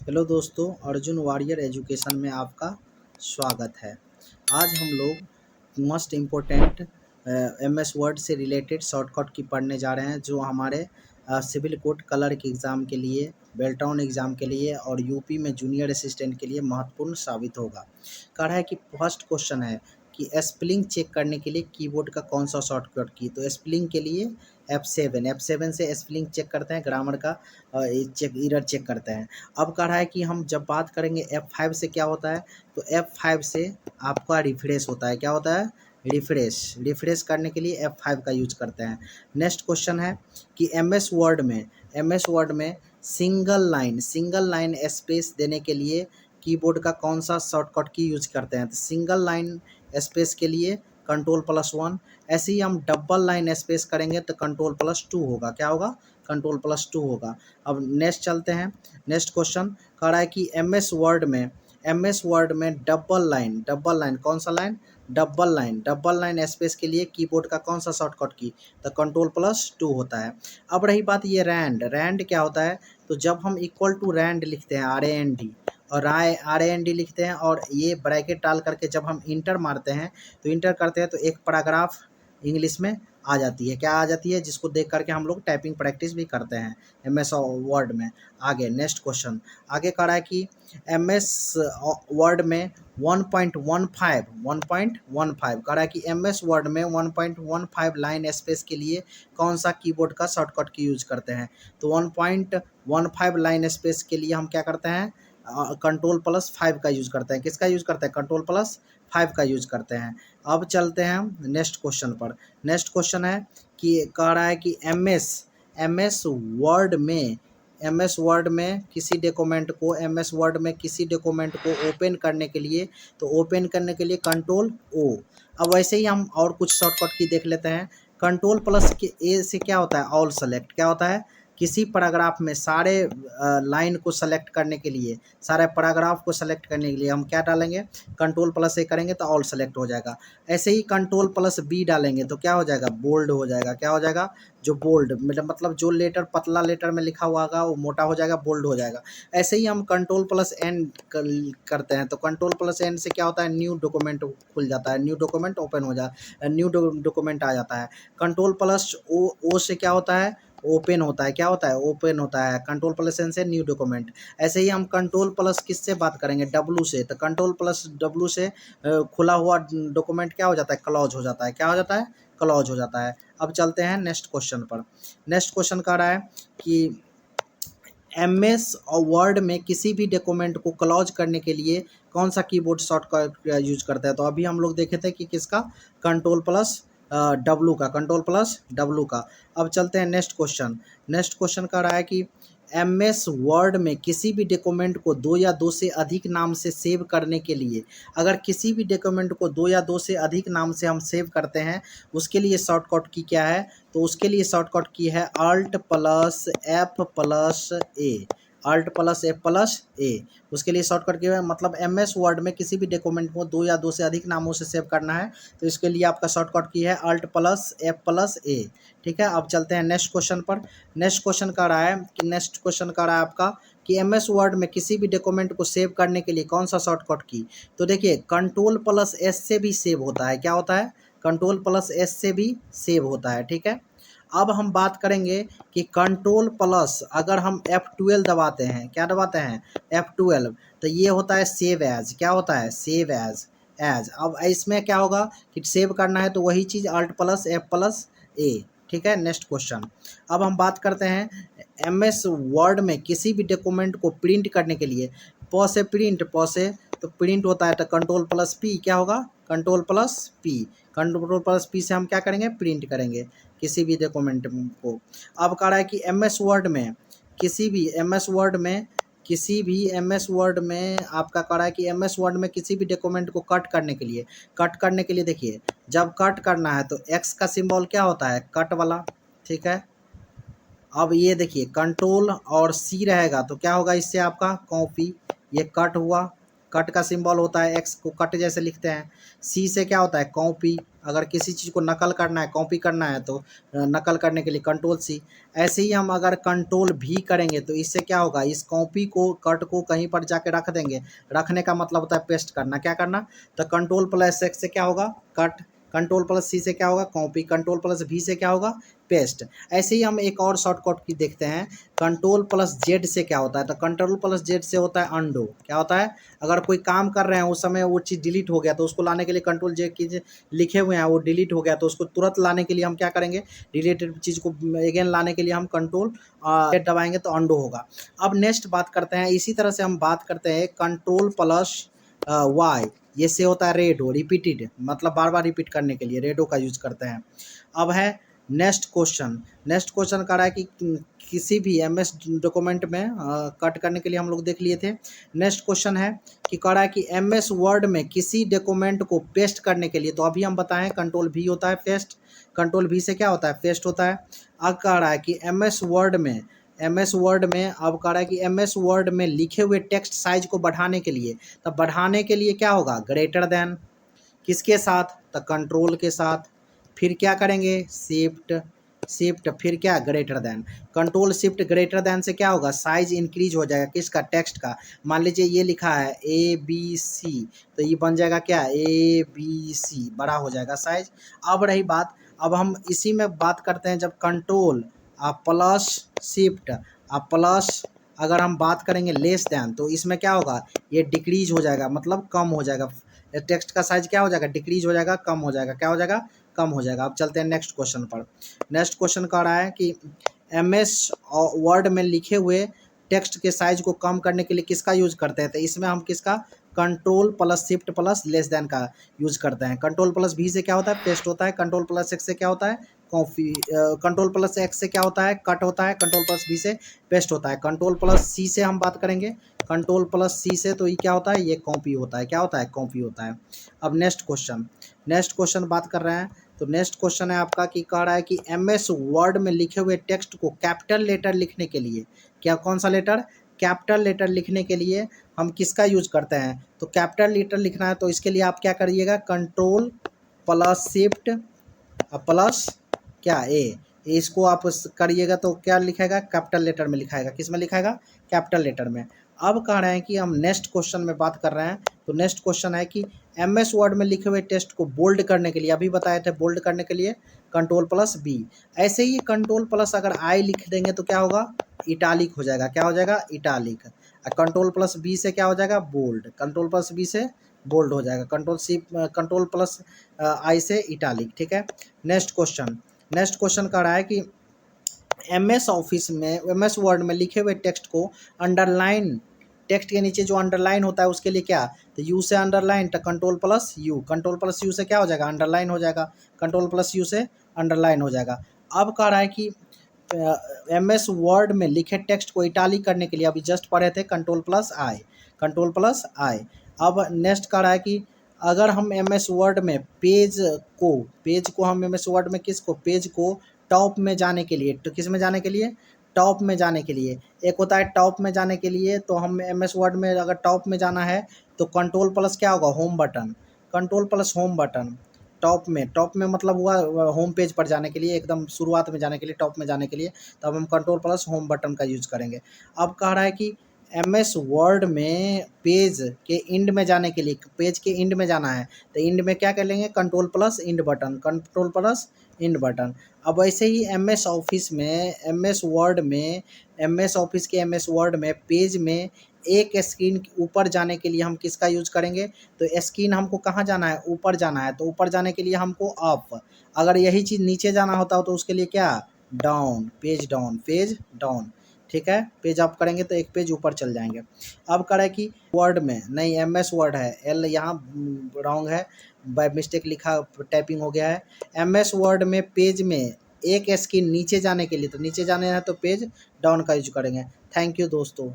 Hello दोस्तों, Arjun warrior education में आपका स्वागत है। आज हम लोग मोस्ट इम्पोर्टेंट एमएस वर्ड से रिलेटेड शॉर्टकट की पढ़ने जा रहे हैं, जो हमारे सिविल कोड कलर के एग्ज़ाम के लिए, बेल्टाउन एग्ज़ाम के लिए और यूपी में जूनियर असिस्टेंट के लिए महत्वपूर्ण साबित होगा। कह रहा है कि फर्स्ट क्वेश्चन है कि स्पेलिंग चेक करने के लिए कीबोर्ड का कौन सा शॉर्टकट की। तो स्पेलिंग के लिए F7 से स्पेलिंग चेक करते हैं, ग्रामर का एरर चेक करते हैं। अब कह रहा है कि हम जब बात करेंगे F5 से क्या होता है, तो F5 से आपका रिफ्रेश होता है। क्या होता है? रिफ्रेश करने के लिए F5 का यूज करते हैं। नेक्स्ट क्वेश्चन है कि एम एस वर्ड में सिंगल लाइन स्पेस देने के लिए कीबोर्ड का कौन सा शॉर्टकट की यूज करते हैं। तो सिंगल लाइन स्पेस के लिए Ctrl+1, ऐसे ही हम डबल लाइन स्पेस करेंगे तो Ctrl+2 होगा। क्या होगा? Ctrl+2 होगा। अब नेक्स्ट चलते हैं। नेक्स्ट क्वेश्चन कह रहा है कि एम एस वर्ड में डबल लाइन कौन सा लाइन? डबल लाइन स्पेस के लिए कीबोर्ड का कौन सा शॉर्टकट की? तो Ctrl+2 होता है। अब रही बात ये रैंड क्या होता है? तो जब हम इक्वल टू रैंड लिखते हैं, RAND लिखते हैं और ये ब्रैकेट डाल करके जब हम इंटर मारते हैं तो एक पैराग्राफ इंग्लिश में आ जाती है। क्या आ जाती है? जिसको देख करके हम लोग टाइपिंग प्रैक्टिस भी करते हैं एमएस वर्ड में। आगे नेक्स्ट क्वेश्चन आगे कह रहा है कि एमएस वर्ड में 1.15 कह रहा है कि एमएस वर्ड में 1.15 लाइन स्पेस के लिए कौन सा कीबोर्ड का शॉर्टकट की यूज करते हैं। तो 1.15 लाइन स्पेस के लिए हम क्या करते हैं? Ctrl+5 का यूज करते हैं। किसका यूज करते हैं? Ctrl+5 का यूज करते हैं। अब चलते हैं हम नेक्स्ट क्वेश्चन पर। नेक्स्ट क्वेश्चन है कि कह रहा है कि एमएस वर्ड में एमएस वर्ड में किसी डॉक्यूमेंट को ओपन करने के लिए Ctrl+O। अब वैसे ही हम और कुछ शॉर्टकट की देख लेते हैं। Ctrl+A से क्या होता है? All select. क्या होता है? किसी पैराग्राफ में सारे लाइन को सेलेक्ट करने के लिए, सारे पैराग्राफ को सेलेक्ट करने के लिए हम क्या डालेंगे? Ctrl+A करेंगे तो ऑल सेलेक्ट हो जाएगा। ऐसे ही Ctrl+B डालेंगे तो क्या हो जाएगा? बोल्ड हो जाएगा। क्या हो जाएगा? जो बोल्ड मतलब जो लेटर पतला लेटर में लिखा हुआ होगा वो मोटा हो जाएगा, बोल्ड हो जाएगा। ऐसे ही हम Ctrl+N करते हैं तो Ctrl+N से क्या होता है? न्यू डॉक्यूमेंट खुल जाता है, न्यू डॉक्यूमेंट ओपन हो जाता है, न्यू डॉक्यूमेंट आ जाता है। Ctrl+O से क्या होता है? ओपन होता है। क्या होता है? ओपन होता है। Ctrl+N से न्यू डॉक्यूमेंट। ऐसे ही हम Ctrl+ किससे बात करेंगे? W से। तो Ctrl+W से खुला हुआ डॉक्यूमेंट क्या हो जाता है? क्लोज हो जाता है। क्या हो जाता है? क्लोज हो जाता है। अब चलते हैं नेक्स्ट क्वेश्चन पर। नेक्स्ट क्वेश्चन कह रहा है कि एमएस और वर्ड में किसी भी डॉक्यूमेंट को क्लोज करने के लिए कौन सा कीबोर्ड शॉर्टकट यूज करता है। तो अभी हम लोग देखे थे कि किसका? कंट्रोल प्लस डब्लू का। अब चलते हैं नेक्स्ट क्वेश्चन। नेक्स्ट क्वेश्चन कह रहा है कि एमएस वर्ड में किसी भी डॉक्यूमेंट को 2 या 2 से अधिक नाम से सेव करने के लिए, अगर किसी भी डॉक्यूमेंट को 2 या 2 से अधिक नाम से हम सेव करते हैं, उसके लिए शॉर्टकट की क्या है? तो उसके लिए शॉर्टकट की है Alt+F+A। उसके लिए शॉर्टकट की है, मतलब एमएस वर्ड में किसी भी डॉक्यूमेंट को 2 या 2 से अधिक नामों से सेव करना है तो इसके लिए आपका शॉर्टकट की है Alt+F+A। ठीक है। अब चलते हैं नेक्स्ट क्वेश्चन पर। नेक्स्ट क्वेश्चन कह रहा है आपका कि एमएस वर्ड में किसी भी डॉक्यूमेंट को सेव करने के लिए कौन सा शॉर्टकट की? तो देखिए Ctrl+S से भी सेव होता है। क्या होता है? Ctrl+S से भी सेव होता है। ठीक है। अब हम बात करेंगे कि Ctrl+ अगर हम F12 दबाते हैं, क्या दबाते हैं? F12, तो ये होता है सेव एज। क्या होता है? Save as. अब इसमें क्या होगा कि सेव करना है तो वही चीज़ Alt+F+A। ठीक है। Next question. अब हम बात करते हैं एमएस वर्ड में किसी भी डॉक्यूमेंट को प्रिंट करने के लिए प से तो प्रिंट होता है तो Ctrl+P। क्या होगा? Ctrl+P से हम क्या करेंगे? प्रिंट करेंगे किसी भी डॉक्यूमेंट को। अब कह रहा है कि एमएस वर्ड में आपका कह रहा है कि एमएस वर्ड में किसी भी डॉक्यूमेंट को कट करने के लिए देखिए, जब कट करना है तो एक्स का सिंबल क्या होता है? कट वाला। ठीक है। अब ये देखिए Ctrl और C रहेगा तो क्या होगा? इससे आपका कॉपी, ये कट हुआ, कट का सिंबल होता है, एक्स को कट जैसे लिखते हैं। सी से क्या होता है, कॉपी, अगर किसी चीज़ को नकल करना है, कॉपी करना है तो नकल करने के लिए कंट्रोल सी। ऐसे ही हम अगर कंट्रोल भी करेंगे तो इससे क्या होगा, इस कॉपी को, कट को कहीं पर जाके रख देंगे। रखने का मतलब होता है पेस्ट करना। क्या करना, तो कंट्रोल प्लस एक्स से क्या होगा, कट, कंट्रोल प्लस सी से क्या होगा, कॉपी, कंट्रोल प्लस भी से क्या होगा, पेस्ट। ऐसे ही हम एक और शॉर्टकट की देखते हैं, कंट्रोल प्लस जेड से क्या होता है, तो कंट्रोल प्लस जेड से होता है अंडो। क्या होता है, अगर कोई काम कर रहे हैं उस समय वो चीज़ डिलीट हो गया तो उसको लाने के लिए कंट्रोल जेड की लिखे हुए हैं, वो डिलीट हो गया तो उसको तुरंत लाने के लिए हम क्या करेंगे, डिलीटेड चीज़ को अगेन लाने के लिए हम कंट्रोल जेड दबाएंगे तो अंडो होगा। अब नेक्स्ट बात करते हैं, इसी तरह से हम बात करते हैं कंट्रोल प्लस वाई, ये से होता है रेडो, रिपीटेड मतलब बार बार रिपीट करने के लिए रेडो का यूज करते हैं। अब है नेक्स्ट क्वेश्चन। नेक्स्ट क्वेश्चन कह रहा है कि किसी भी एमएस डॉक्यूमेंट में कट करने के लिए हम लोग देख लिए थे। नेक्स्ट क्वेश्चन है कि कह रहा है कि एमएस वर्ड में किसी डॉक्यूमेंट को पेस्ट करने के लिए, तो अभी हम बताएं कंट्रोल भी होता है पेस्ट, कंट्रोल भी से क्या होता है, पेस्ट होता है। अब कह रहा है कि एमएस वर्ड में अब कह रहा है कि एमएस वर्ड में लिखे हुए टेक्स्ट साइज को बढ़ाने के लिए, तब बढ़ाने के लिए क्या होगा, ग्रेटर देन, किसके साथ, तो कंट्रोल के साथ। फिर क्या करेंगे, शिफ्ट फिर क्या, greater than, control shift greater than से क्या होगा, साइज इंक्रीज हो जाएगा, किसका, टेक्स्ट का। मान लीजिए ये लिखा है ABC, तो ये बन जाएगा क्या, ABC, बड़ा हो जाएगा साइज। अब रही बात, अब हम इसी में बात करते हैं, जब कंट्रोल प्लस शिफ्ट प्लस अगर हम बात करेंगे लेस देन, तो इसमें क्या होगा, ये डिक्रीज हो जाएगा, मतलब कम हो जाएगा, टेक्स्ट का साइज क्या हो जाएगा, डिक्रीज हो जाएगा, कम हो जाएगा, क्या हो जाएगा, कम हो जाएगा। अब चलते हैं नेक्स्ट क्वेश्चन पर। नेक्स्ट क्वेश्चन कह रहा है कि एमएस वर्ड में लिखे हुए टेक्स्ट के साइज को कम करने के लिए किसका यूज करते हैं, तो इसमें हम किसका, control plus shift plus less than का यूज करते हैं। कंट्रोल प्लस भी से क्या होता है, पेस्ट होता है। कंट्रोल प्लस एक्स से क्या होता है, कॉपी। कंट्रोल प्लस एक्स से क्या होता है, कट होता है। कंट्रोल प्लस बी से पेस्ट होता है। कंट्रोल प्लस सी से हम बात करेंगे, कंट्रोल प्लस सी से तो ये क्या होता है, ये कॉपी होता है। क्या होता है, कॉपी होता है। अब नेक्स्ट क्वेश्चन बात कर रहे हैं, तो नेक्स्ट क्वेश्चन है आपका कि कह रहा है कि एमएस वर्ड में लिखे हुए टेक्स्ट को कैपिटल लेटर लिखने के लिए, क्या, कौन सा लेटर, कैपिटल लेटर लिखने के लिए हम किसका यूज करते हैं, तो कैपिटल लेटर लिखना है तो इसके लिए आप क्या करिएगा, कंट्रोल प्लस शिफ्ट प्लस क्या, इसको आप करिएगा तो क्या लिखेगा, कैपिटल लेटर में लिखाएगा, किस में लिखाएगा, कैपिटल लेटर में। अब कह रहे हैं कि हम नेक्स्ट क्वेश्चन में बात कर रहे हैं, तो नेक्स्ट क्वेश्चन है कि एमएस वर्ड में लिखे हुए टेक्स्ट को बोल्ड करने के लिए, अभी बताए थे बोल्ड करने के लिए कंट्रोल प्लस बी, ऐसे ही कंट्रोल प्लस अगर आई लिख देंगे तो क्या होगा, इटालिक हो जाएगा, क्या हो जाएगा, इटालिक। कंट्रोल प्लस बी से क्या हो जाएगा, बोल्ड, कंट्रोल प्लस बी से बोल्ड हो जाएगा, कंट्रोल प्लस आई से इटालिक, ठीक है। नेक्स्ट क्वेश्चन कह रहा है कि एमएस ऑफिस में, एमएस वर्ड में लिखे हुए टेक्स्ट को अंडरलाइन, टेक्स्ट के नीचे जो अंडरलाइन होता है उसके लिए क्या, तो यू से अंडरलाइन, तो control plus you, control plus you से क्या हो जाएगा, अंडरलाइन हो जाएगा, कंट्रोल प्लस यू से अंडरलाइन हो जाएगा। अब कह रहा है कि एमएस वर्ड में लिखे टेक्स्ट को इटालिक करने के लिए, अभी जस्ट पढ़े थे, कंट्रोल प्लस आई, कंट्रोल प्लस आई। अब नेक्स्ट कह रहा है कि अगर हम एमएस वर्ड में पेज को हम एमएस वर्ड में किसको, पेज को टॉप में जाने के लिए, तो किस में जाने के लिए, टॉप में जाने के लिए, एक होता है टॉप में जाने के लिए, तो हम एमएस वर्ड में अगर टॉप में जाना है तो कंट्रोल प्लस क्या होगा, home button, control plus home button, top में मतलब हुआ होम पेज पर जाने के लिए, एकदम शुरुआत में जाने के लिए, टॉप में जाने के लिए, तब हम कंट्रोल प्लस होम बटन का यूज करेंगे। अब कह रहा है कि एमएस वर्ड में पेज के इंड में जाने के लिए, पेज के इंड में जाना है तो इंड में क्या कर लेंगे, control plus end button, control plus end button. अब ऐसे ही एमएस ऑफिस में, एमएस ऑफिस के एमएस वर्ड में पेज में एक स्क्रीन ऊपर जाने के लिए हम किसका यूज करेंगे, तो स्क्रीन हमको कहाँ जाना है, ऊपर जाना है, तो ऊपर जाने के लिए हमको अप, अगर यही चीज़ नीचे जाना होता हो तो उसके लिए क्या, डाउन, पेज डाउन, ठीक है, पेज अप करेंगे तो एक पेज ऊपर चल जाएंगे। अब करें कि वर्ड में नहीं, एमएस वर्ड है, एल यहाँ रॉन्ग है, बाय मिस्टेक लिखा, टाइपिंग हो गया है। एमएस वर्ड में पेज में एक स्क्रीन नीचे जाने के लिए, तो नीचे जाने है तो पेज डाउन का यूज करेंगे। थैंक यू दोस्तों।